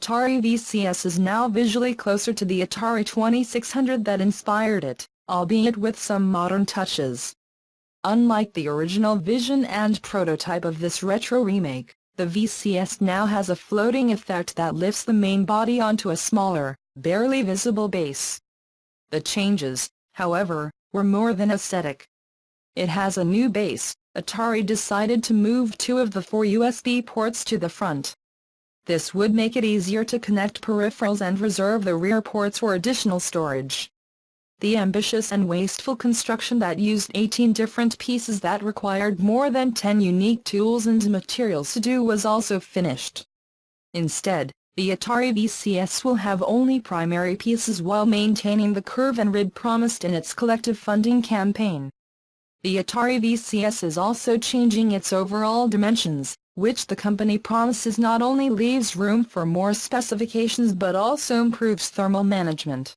Atari VCS is now visually closer to the Atari 2600 that inspired it, albeit with some modern touches. Unlike the original vision and prototype of this retro remake, the VCS now has a floating effect that lifts the main body onto a smaller, barely visible base. The changes, however, were more than aesthetic. It has a new base. Atari decided to move 2 of the 4 USB ports to the front. This would make it easier to connect peripherals and reserve the rear ports for additional storage. The ambitious and wasteful construction that used 18 different pieces that required more than 10 unique tools and materials to do was also finished. Instead, the Atari VCS will have only primary pieces while maintaining the curve and rib promised in its collective funding campaign. The Atari VCS is also changing its overall dimensions, which the company promises not only leaves room for more specifications but also improves thermal management.